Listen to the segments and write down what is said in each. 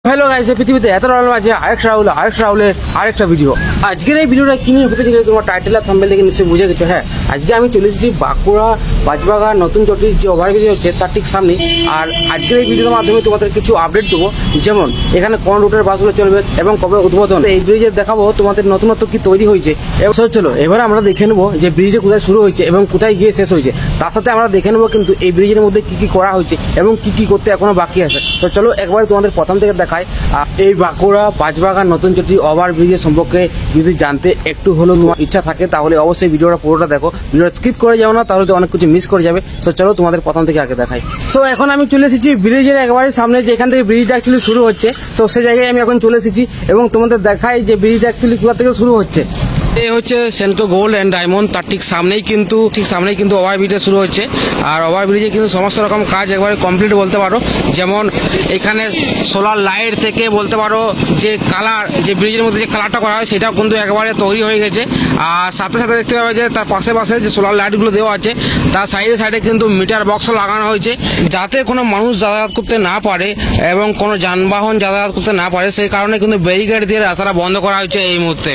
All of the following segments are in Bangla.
হ্যালো গাইস, পৃথিবীতে এত রাহুল আছে আরেক রাহুলের আরেকটা ভিডিও। আজকের এই ভিডিওটা কি নিয়ে হতে চলেছে তোমার টাইটেল আর থাম্বনেল দেখে নিশ্চয়ই বুঝে গেছো। হ্যাঁ, আজকে আমি চলে এসেছি বাঁকুড়া বাজবাগান নতুন চটির যে ওভারব্রিজ হচ্ছে তার ঠিক সামনে। আর আজকের এই ভিডিওর মাধ্যমে তোমাদের কিছু আপডেট দেবো, যেমন এখানে কোন রুটের বাসগুলো চলবে এবং কবে উদ্বোধন। এই ব্রিজে দেখাবো তোমাদের নতুনত্ব কি তৈরি হয়েছে। চলো এবার আমরা দেখে নেবো যে ব্রিজে কোথায় শুরু হয়েছে এবং কোথায় গিয়ে শেষ হয়েছে। তার সাথে আমরা দেখে নেবো কিন্তু এই ব্রিজের মধ্যে কি কি করা হয়েছে এবং কি কি করতে এখনো বাকি আছে। তো চলো একবার তোমাদের প্রথম থেকে দেখাই। এই বাঁকুড়া বাজবাগান নতুন চটি ওভারব্রিজের সম্পর্কে যদি জানতে একটু হলেও তোমার ইচ্ছা থাকে তাহলে অবশ্যই ভিডিওটা পুরোটা দেখো, ভিডিওটা স্কিপ করে যাও না, তাহলে তো অনেক কিছু মিস করে যাবে। তো চলো তোমাদের প্রথম থেকে আগে দেখাই। সো এখন আমি চলে এসেছি ব্রিজের একেবারে সামনে, যেখান থেকে ব্রিজটা অ্যাকচুয়ালি শুরু হচ্ছে। তো সেই জায়গায় আমি এখন চলে এসেছি এবং তোমাদের দেখাই যে ব্রিজটা অ্যাকচুয়ালি কোথা থেকে শুরু হচ্ছে। এই হচ্ছে সেনকো গোল্ড অ্যান্ড ডায়মন্ড, তার ঠিক সামনেই কিন্তু ওভারব্রিজটা শুরু হচ্ছে। আর ওভারব্রিজে কিন্তু সমস্ত রকম কাজ একবারে কমপ্লিট বলতে পারো, যেমন এখানে সোলার লাইট থেকে বলতে পারো যে কালার, যে ব্রিজের মধ্যে যে কালারটা করা হয় সেটাও কিন্তু একেবারে তৈরি হয়ে গেছে। আর সাথে সাথে দেখতে পাবে যে তার পাশে যে সোলার লাইটগুলো দেওয়া আছে তার সাইডে কিন্তু মিটার বক্সও লাগানো হয়েছে, যাতে কোনো মানুষ যাতায়াত করতে না পারে এবং কোনো যানবাহন যাতায়াত করতে না পারে, সেই কারণে কিন্তু ব্যারিকেড দিয়ে রাস্তাটা বন্ধ করা হয়েছে এই মুহূর্তে।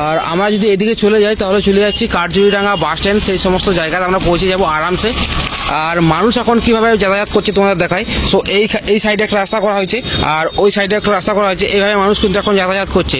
আর আমরা যদি এদিকে চলে যাই তাহলে চলে যাচ্ছি কাঠজুড়িডাঙ্গা বাস স্ট্যান্ড, সেই সমস্ত জায়গাতে আমরা পৌঁছে যাব আরামসে। আর মানুষ এখন কিভাবে যাতায়াত করছে তোমাদের দেখাই। সো এই সাইডে একটা রাস্তা করা হয়েছে আর ওই সাইডে একটা রাস্তা করা হয়েছে, এইভাবে মানুষ কিন্তু এখন যাতায়াত করছে।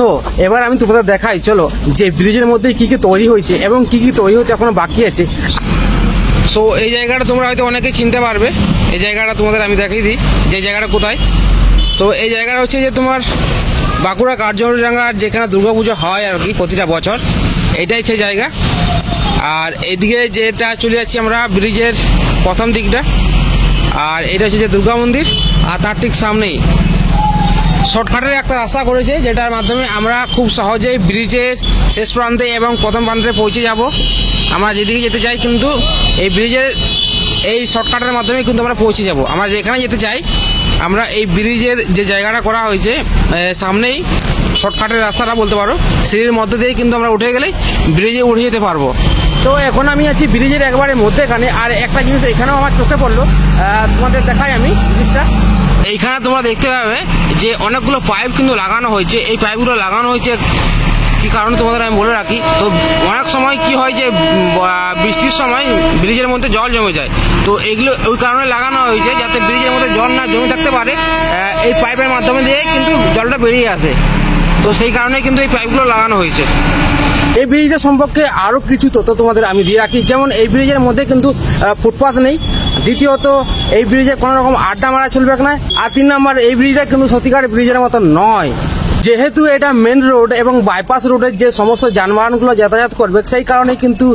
সো এবার আমি তোমাদের দেখাই চলো যে ব্রিজের মধ্যে কি কি তৈরি হয়েছে এবং কি কি তৈরি হতে এখনো বাকি আছে। সো এই জায়গাটা তোমরা হয়তো অনেকে চিনতে পারবে, এই জায়গাটা তোমাদের আমি দেখিয়ে দিই যে জায়গাটা কোথায়। তো এই জায়গাটা হচ্ছে যে তোমার বাঁকুড়া কাঠজুড়িডাঙ্গার যেখানে দুর্গাপুজো হয় আর কি প্রতিটা বছর, এটাই সেই জায়গা। আর এদিকে যেটা চলে যাচ্ছি আমরা ব্রিজের প্রথম দিকটা, আর এটা হচ্ছে যে দুর্গা মন্দির। আর তার ঠিক সামনেই শর্টকাটের একটা রাস্তা করেছে, যেটার মাধ্যমে আমরা খুব সহজেই ব্রিজের শেষ প্রান্তে এবং প্রথম প্রান্তে পৌঁছে যাব। আমরা যেদিকে যেতে চাই কিন্তু এই ব্রিজের এই শর্টকাটের মাধ্যমে কিন্তু আমরা পৌঁছে যাব। আমরা যেখানে যেতে চাই আমরা এই ব্রিজের যে জায়গাটা করা হয়েছে সামনেই শর্টকাটের রাস্তাটা বলতে পারো, সিঁড়ির মধ্যে দিয়ে কিন্তু আমরা উঠে গেলেই ব্রিজে উঠে যেতে পারবো। তো এখন আমি আছি ব্রিজের একবারে মধ্যেখানে। আর একটা জিনিস এখানেও আমার চোখে পড়লো, তোমাদের দেখাই আমি জিনিসটা। এইখানে তোমরা দেখতে পাবে যে অনেকগুলো পাইপ কিন্তু লাগানো হয়েছে। এই পাইপগুলো লাগানো হয়েছে কি কারণে তোমাদের আমি বলে রাখি। তো অনেক সময় কি হয় যে বৃষ্টির সময় ব্রিজের মধ্যে জল জমে যায়, তো এগুলো ওই কারণে লাগানো হয়েছে যাতে ব্রিজের মধ্যে জল না জমে থাকতে পারে। এই পাইপের মাধ্যমে দিয়ে কিন্তু জলটা বেরিয়ে আসে, তো সেই কারণে কিন্তু এই পাইপগুলো লাগানো হয়েছে। এই ব্রিজটা সম্পর্কে আরও কিছু তথ্য তোমাদের আমি দিয়ে রাখি, যেমন এই ব্রিজের মধ্যে কিন্তু ফুটপাথ নেই। দ্বিতীয়ত এই ব্রিজে কোনো রকম আড্ডা মারা চলবে না। আর 3 নম্বর, এই ব্রিজটা কিন্তু সত্যিকার ব্রিজের মতো নয়, যেহেতু এটা মেন রোড এবং বাইপাস রোডের যে সমস্ত যানবাহনগুলো যাতায়াত করবে সেই কারণে কিন্তু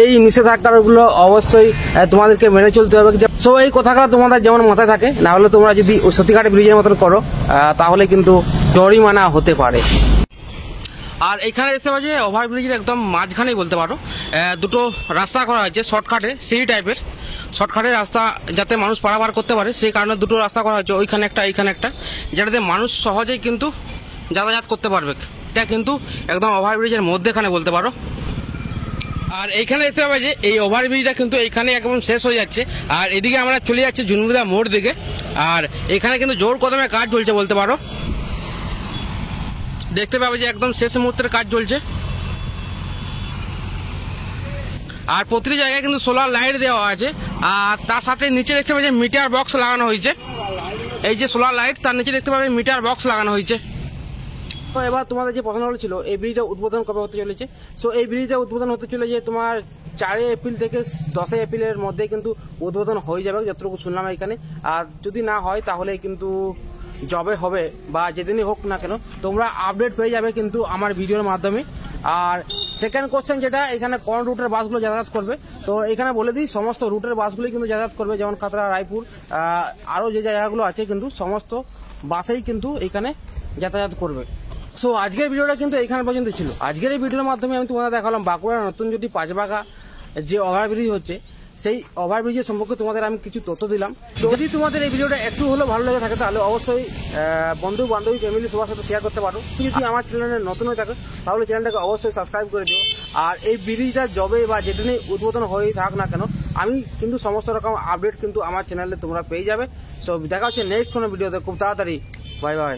এই নিষেধাজ্ঞাগুলো অবশ্যই তোমাদেরকে মেনে চলতে হবে। সো এই কথাগুলো তোমাদের যেমন মাথায় থাকে, না হলে তোমরা যদি সত্যিকারের ব্রিজের মতন করো তাহলে কিন্তু জরিমানা হতে পারে। আর এখানে দেখতে পাচ্ছি ওভারব্রিজের একদম মাঝখানেই বলতে পারো দুটো রাস্তা করা হয়েছে শর্টকাটে, সিঁড়ি টাইপের শর্টকাটের রাস্তা, যাতে মানুষ পারাপার করতে পারে সেই কারণে দুটো রাস্তা করা হয়েছে, ওইখানে একটা এইখানে একটা, যেটাতে মানুষ সহজেই কিন্তু যাতায়াত করতে পারবে। এটা কিন্তু একদম ওভারব্রিজের মধ্যেখানে বলতে পারো। আর এইখানে দেখতে পাবে যে এই ওভারব্রিজটা কিন্তু এইখানে একদম শেষ হয়ে যাচ্ছে। আর এদিকে আমরা চলে যাচ্ছি ঝুনমুদা মোড় দিকে। আর এখানে কিন্তু জোর কদমে কাজ চলছে বলতে পারো, দেখতে পাবে যে একদম শেষ মুহূর্তের কাজ চলছে। আর প্রতিটি জায়গায় কিন্তু সোলার লাইট দেওয়া আছে। আর তার সাথে নিচে দেখতে পাবে যে মিটার বক্স লাগানো হয়েছে। এই যে সোলার লাইট, তার নিচে দেখতে পাবে মিটার বক্স লাগানো হয়েছে। তো এবার তোমাদের যে প্রশ্ন ছিল এই ব্রিজটা উদ্বোধন কবে হতে চলেছে। সো এই ব্রিজটা উদ্বোধন হতে চলেছে তোমার 4 এপ্রিল থেকে 10 এপ্রিলের মধ্যে কিন্তু উদ্বোধন হয়ে যাবে যতটুকু শুনলাম এখানে। আর যদি না হয় তাহলে কিন্তু জবে হবে বা যেদিনই হোক না কেন তোমরা আপডেট পেয়ে যাবে কিন্তু আমার ভিডিওর মাধ্যমে। আর সেকেন্ড কোশ্চেন যেটা, এখানে কোন রুটের বাসগুলো যাতায়াত করবে, তো এখানে বলে দিই সমস্ত রুটের বাসগুলোই কিন্তু যাতায়াত করবে, যেমন কাতরা, রায়পুর, আরও যে জায়গাগুলো আছে কিন্তু সমস্ত বাসেই কিন্তু এখানে যাতায়াত করবে। সো আজকের ভিডিওটা কিন্তু এইখানে পর্যন্ত ছিল। আজকের এই ভিডিওর মাধ্যমে আমি তোমাদের দেখালাম বাঁকুড়ার নতুন যদি পাঁচবাগা যে ওভারব্রিজ হচ্ছে সেই ওভারব্রিজের সম্পর্কে তোমাদের আমি কিছু তথ্য দিলাম। যদি তোমাদের এই ভিডিওটা একটু হলেও ভালো লেগে থাকে তাহলে অবশ্যই বন্ধু বান্ধবী ফ্যামিলি সবার সাথে শেয়ার করতে পারো। যদি আমার চ্যানেলে নতুন হয়ে থাকে তাহলে চ্যানেলটাকে অবশ্যই সাবস্ক্রাইব করে দিও। আর এই ব্রিজটা যবে বা যেটা নিয়ে উদ্বোধন হয়েই থাক না কেন আমি কিন্তু সমস্ত রকম আপডেট কিন্তু আমার চ্যানেলে তোমরা পেয়ে যাবে। সো দেখা হচ্ছে নেক্সট কোনো ভিডিওতে খুব তাড়াতাড়ি। Bye bye.